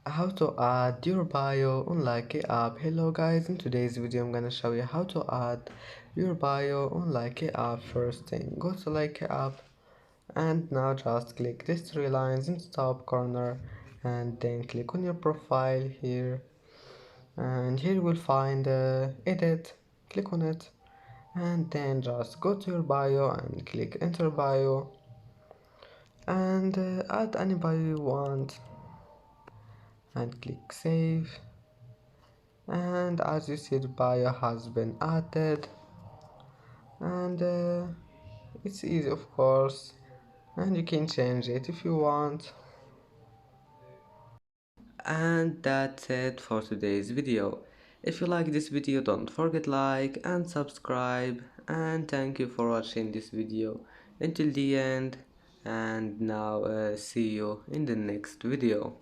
How to add your bio on Likee app. Hello guys, in today's video I'm gonna show you how to add your bio on Likee app. First thing, go to Likee app and now just click these three lines in the top corner and then click on your profile here, and here you will find edit. Click on it and then just go to your bio and click enter bio and add any bio you want and click save. And as you see, the bio has been added, and it's easy of course, and you can change it if you want. And that's it for today's video. If you like this video, don't forget like and subscribe, and thank you for watching this video until the end. And now see you in the next video.